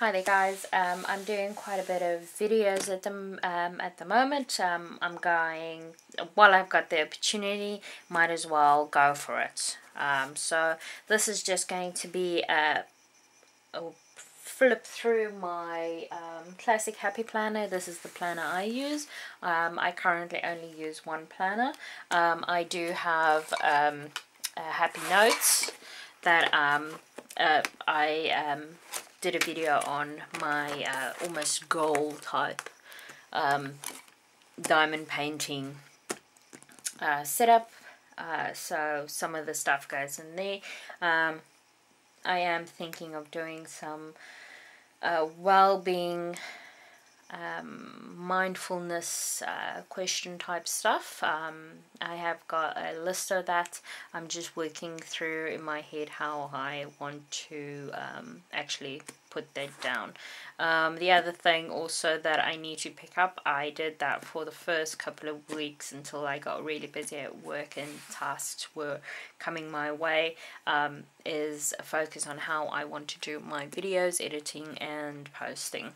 Hi there guys, I'm doing quite a bit of videos at the moment. I'm going, while I've got the opportunity, might as well go for it. So this is just going to be a flip through my classic happy planner. This is the planner I use. I currently only use one planner. I do have happy notes that I did a video on my almost gold type diamond painting setup, so some of the stuff goes in there. I am thinking of doing some well-being, mindfulness question type stuff. I have got a list of that. I'm just working through in my head how I want to actually put that down. The other thing also that I need to pick up, I did that for the first couple of weeks until I got really busy at work and tasks were coming my way, is a focus on how I want to do my videos, editing and posting.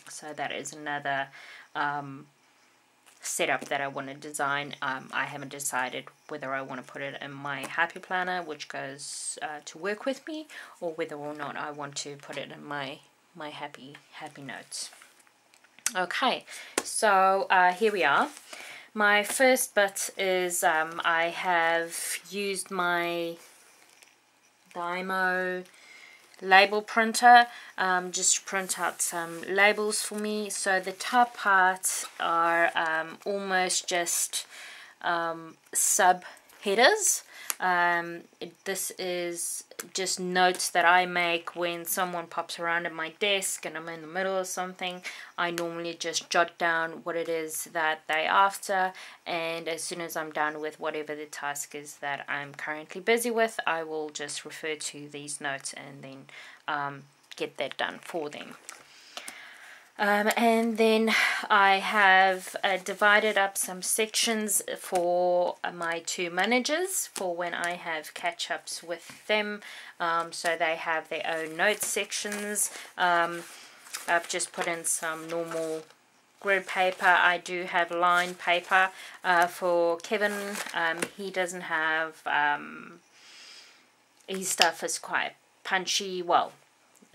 So that is another setup that I want to design. I haven't decided whether I want to put it in my happy planner, which goes to work with me, or whether or not I want to put it in my happy notes. Okay, so here we are. My first bit is I have used my Dymo label printer just to print out some labels for me. So the top parts are almost just sub headers. This is just notes that I make when someone pops around at my desk and I'm in the middle of something. I normally just jot down what it is that they're after, and as soon as I'm done with whatever the task is that I'm currently busy with, I will just refer to these notes and then get that done for them. And then I have divided up some sections for my two managers for when I have catch-ups with them, so they have their own note sections. I've just put in some normal grid paper. I do have line paper for Kevin. He doesn't have, his stuff is quite punchy. Well,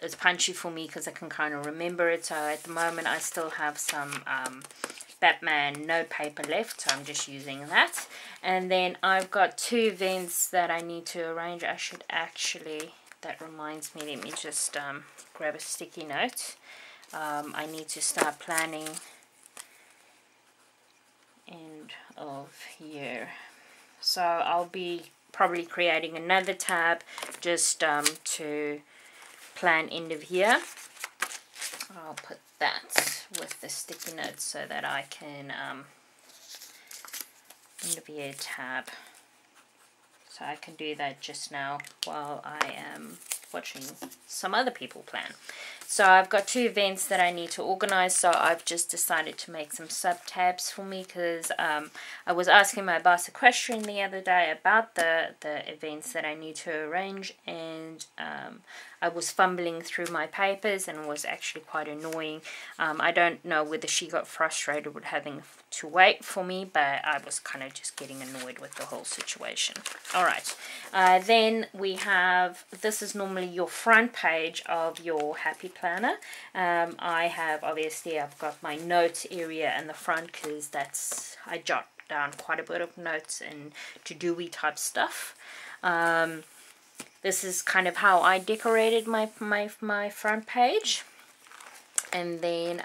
it's punchy for me because I can kind of remember it. So at the moment I still have some Batman note paper left, so I'm just using that. And then I've got two events that I need to arrange. I should actually, that reminds me, let me just grab a sticky note. I need to start planning end of year. So I'll be probably creating another tab just to plan end of year. I'll put that with the sticky notes so that I can end of year tab. So I can do that just now while I am watching some other people plan. So I've got two events that I need to organize, so I've just decided to make some sub tabs for me because I was asking my boss a question the other day about the events that I need to arrange, and I was fumbling through my papers and it was actually quite annoying. I don't know whether she got frustrated with having to wait for me, but I was kind of just getting annoyed with the whole situation. Alright, then we have, this is normally your front page of your happy planner. I have, obviously I've got my notes area in the front because that's, I jot down quite a bit of notes and to-do-y type stuff. This is kind of how I decorated my front page. And then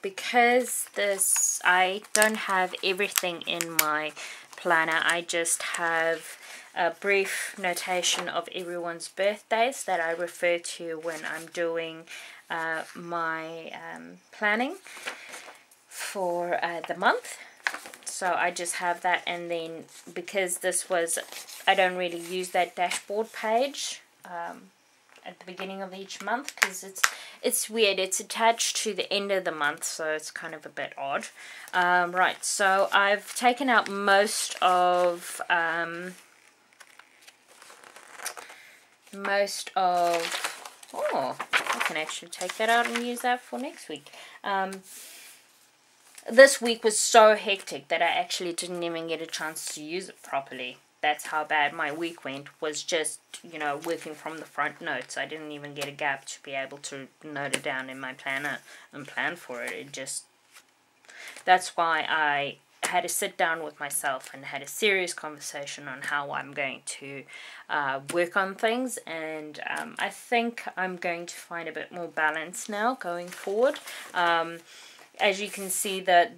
because this, I don't have everything in my planner, I just have a brief notation of everyone's birthdays that I refer to when I'm doing my planning for the month. So I just have that, and then because this was, I don't really use that dashboard page at the beginning of each month because it's weird. It's attached to the end of the month, so it's kind of a bit odd. Right, so I've taken out most of oh, I can actually take that out and use that for next week. This week was so hectic that I actually didn't even get a chance to use it properly. That's how bad my week went, was just, you know, working from the front notes. I didn't even get a gap to be able to note it down in my planner and plan for it. It just, that's why I had to sit down with myself and had a serious conversation on how I'm going to work on things. And I think I'm going to find a bit more balance now going forward. As you can see, that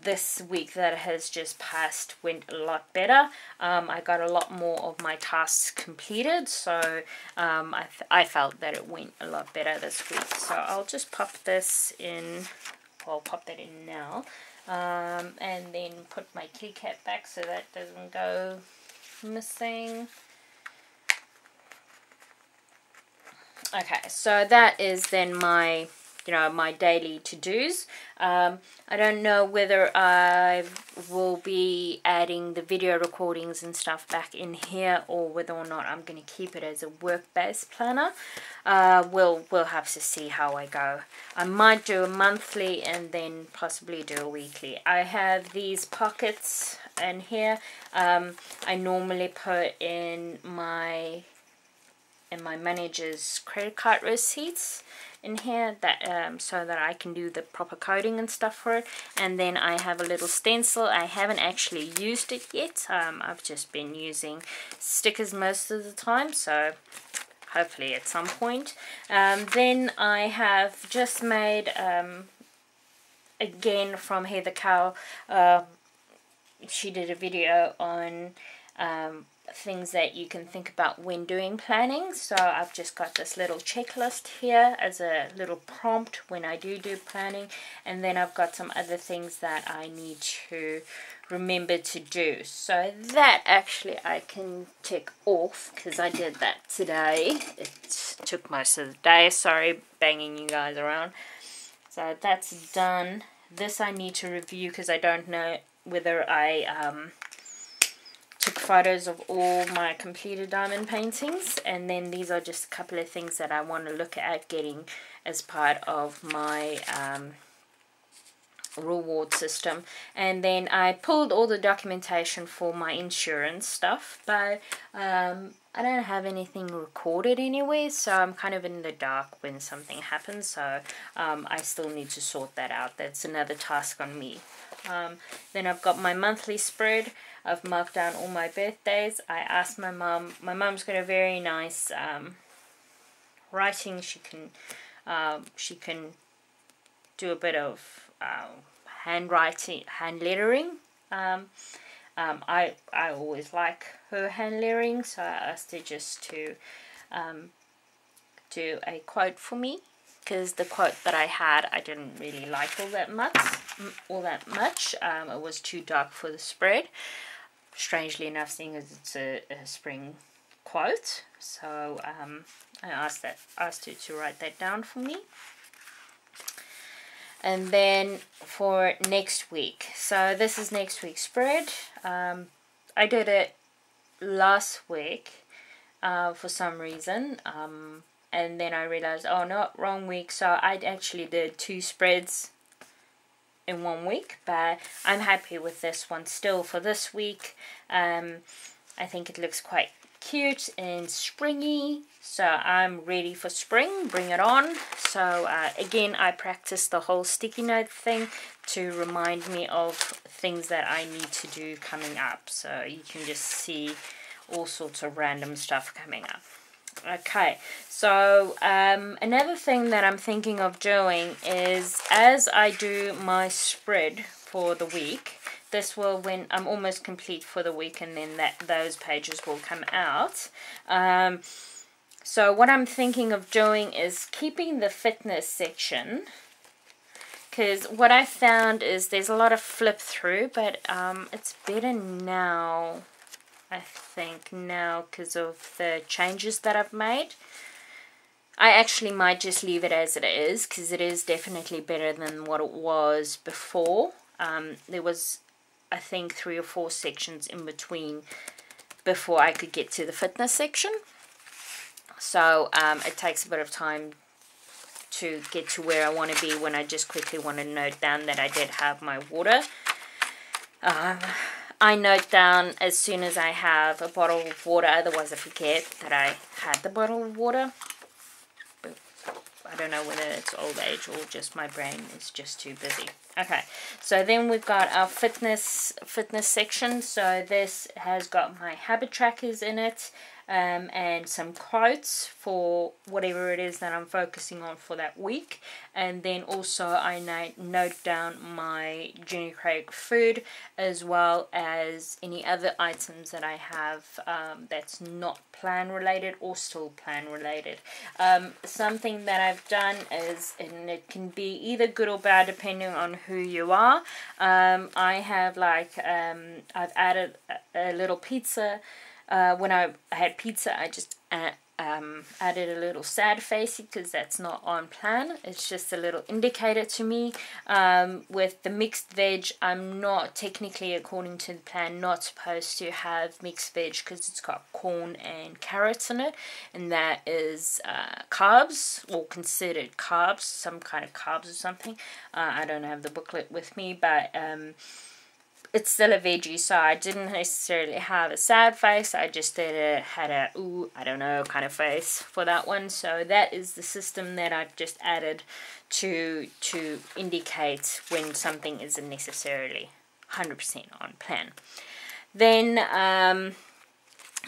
this week that has just passed went a lot better. I got a lot more of my tasks completed, so I felt that it went a lot better this week. So I'll just pop this in. Well, I'll pop that in now, and then put my kitty cat back so that doesn't go missing. Okay, so that is then my, you know, my daily to-dos. I don't know whether I will be adding the video recordings and stuff back in here, or whether or not I'm going to keep it as a work-based planner. We'll have to see how I go. I might do a monthly and then possibly do a weekly. I have these pockets in here. I normally put in my manager's credit card receipts in here, that so that I can do the proper coding and stuff for it. And then I have a little stencil. I haven't actually used it yet. I've just been using stickers most of the time, so hopefully at some point. Then I have just made, again from Heather Cow, she did a video on things that you can think about when doing planning. So I've just got this little checklist here as a little prompt when I do planning, and then I've got some other things that I need to remember to do. So that actually I can tick off because I did that today. It took most of the day. Sorry, banging you guys around. So that's done. This I need to review because I don't know whether I took photos of all my completed diamond paintings, and then these are just a couple of things that I want to look at getting as part of my reward system. And then I pulled all the documentation for my insurance stuff, but I don't have anything recorded anywhere, so I'm kind of in the dark when something happens. So I still need to sort that out. That's another task on me. Then I've got my monthly spread. I've marked down all my birthdays. I asked my mum. My mum's got a very nice writing. She can do a bit of handwriting, hand lettering. I always like her hand lettering, so I asked her just to do a quote for me, because the quote that I had I didn't really like all that much. It was too dark for the spread, strangely enough, seeing as it's a spring quote. So I asked her to write that down for me. And then for next week, so this is next week's spread. I did it last week for some reason, and then I realized, oh no, wrong week. So I actually did 2 spreads in 1 week, but I'm happy with this one still for this week. I think it looks quite cute and springy, so I'm ready for spring. Bring it on. So again, I practiced the whole sticky note thing to remind me of things that I need to do coming up, so you can just see all sorts of random stuff coming up. Okay, so another thing that I'm thinking of doing is, as I do my spread for the week, this will, when I'm almost complete for the week, and then those pages will come out. So what I'm thinking of doing is keeping the fitness section, because what I found is there's a lot of flip through, but it's better now, I think, now because of the changes that I've made. I actually might just leave it as it is, because it is definitely better than what it was before. There was, I think, 3 or 4 sections in between before I could get to the fitness section. So it takes a bit of time to get to where I want to be when I just quickly want to note down that I did have my water. I note down as soon as I have a bottle of water, otherwise I forget that I had the bottle of water. But I don't know whether it's old age or just my brain is just too busy. Okay, so then we've got our fitness section. So this has got my habit trackers in it, and some quotes for whatever it is that I'm focusing on for that week. And then also I note down my Jenny Craig food, as well as any other items that I have that's not plan related or still plan related. Something that I've done is, and it can be either good or bad depending on who you are, I have I've added a little pizza. When I had pizza, I just added a little sad face because that's not on plan. It's just a little indicator to me. With the mixed veg, I'm not technically, according to the plan, not supposed to have mixed veg because it's got corn and carrots in it, and that is carbs, or considered carbs, some kind of carbs or something. I don't have the booklet with me, but it's still a veggie, so I didn't necessarily have a sad face. I just had a ooh, I don't know kind of face for that one. So that is the system that I've just added to indicate when something isn't necessarily 100% on plan. Then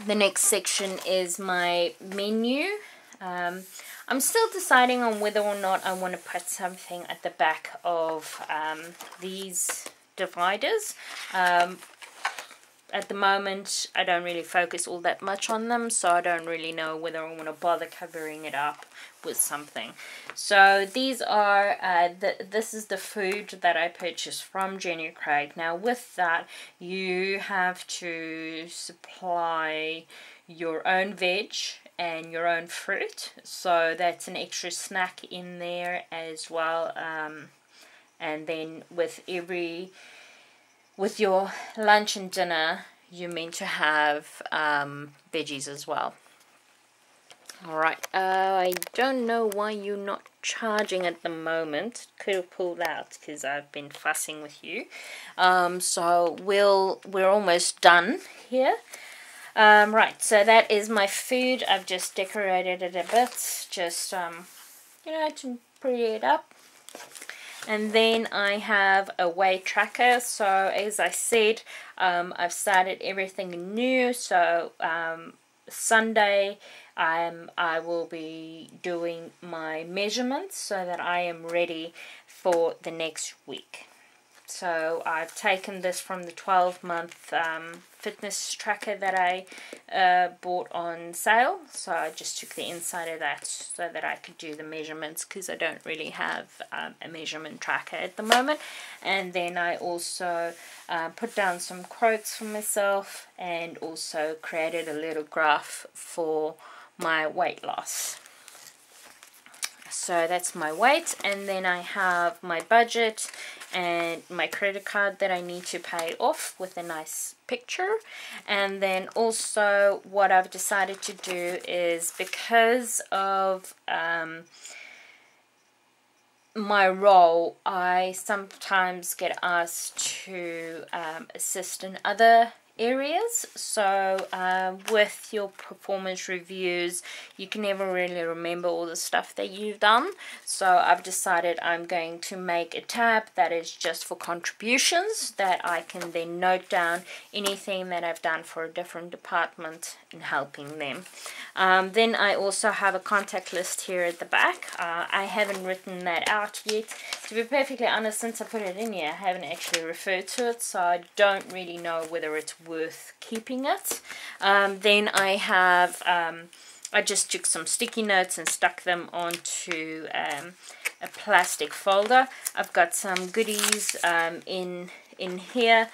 the next section is my menu. I'm still deciding on whether or not I want to put something at the back of these dividers. At the moment I don't really focus all that much on them, so I don't really know whether I want to bother covering it up with something. So these are this is the food that I purchased from Jenny Craig. Now with that, you have to supply your own veg and your own fruit, so that's an extra snack in there as well. And then with your lunch and dinner, you're meant to have veggies as well. Alright, I don't know why you're not charging at the moment. Could have pulled out because I've been fussing with you. So we're almost done here. Right, so that is my food. I've just decorated it a bit, just you know, to pretty it up. And then I have a weight tracker. So as I said, I've started everything new. So Sunday I will be doing my measurements so that I am ready for the next week. So I've taken this from the 12-month fitness tracker that I bought on sale. So I just took the inside of that so that I could do the measurements, because I don't really have a measurement tracker at the moment. And then I also put down some quotes for myself, and also created a little graph for my weight loss. So that's my weight, and then I have my budget and my credit card that I need to pay off with a nice picture. And then also what I've decided to do is, because of my role, I sometimes get asked to assist in other areas. So with your performance reviews, you can never really remember all the stuff that you've done. So I've decided I'm going to make a tab that is just for contributions, that I can then note down anything that I've done for a different department in helping them. Then I also have a contact list here at the back. I haven't written that out yet. To be perfectly honest, since I put it in here, I haven't actually referred to it, so I don't really know whether it's worth keeping it. Then I have, I just took some sticky notes and stuck them onto a plastic folder. I've got some goodies in here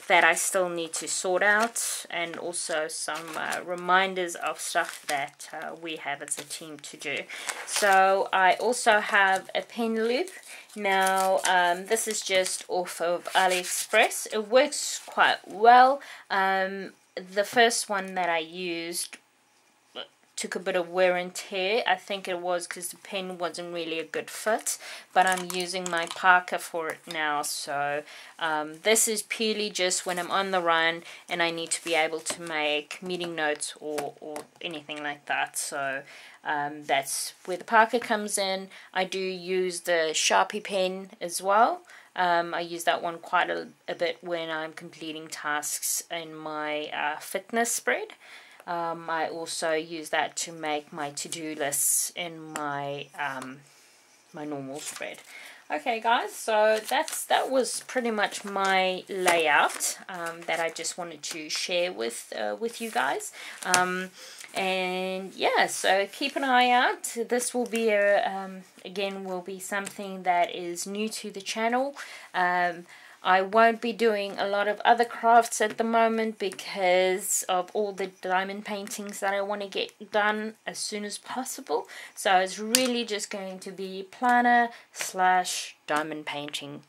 that I still need to sort out, and also some reminders of stuff that we have as a team to do. So I also have a pen loop. Now this is just off of AliExpress. It works quite well. The first one that I used took a bit of wear and tear. I think it was because the pen wasn't really a good fit, but I'm using my Parker for it now. So this is purely just when I'm on the run and I need to be able to make meeting notes or anything like that. So that's where the Parker comes in. I do use the Sharpie pen as well. I use that one quite a bit when I'm completing tasks in my fitness spread. I also use that to make my to-do lists in my my normal spread. Okay guys, so that was pretty much my layout that I just wanted to share with you guys. And yeah, so keep an eye out. This will be again will be something that is new to the channel. I won't be doing a lot of other crafts at the moment because of all the diamond paintings that I want to get done as soon as possible. So it's really just going to be planner / diamond painting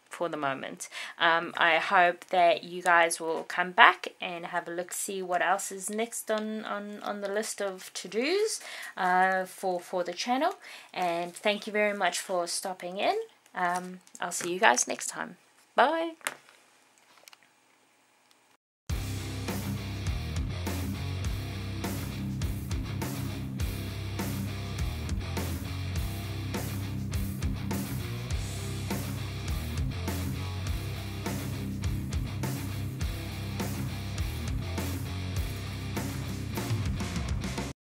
for the moment. I hope that you guys will come back and have a look, see what else is next on the list of to-dos for the channel. And thank you very much for stopping in. I'll see you guys next time. Bye.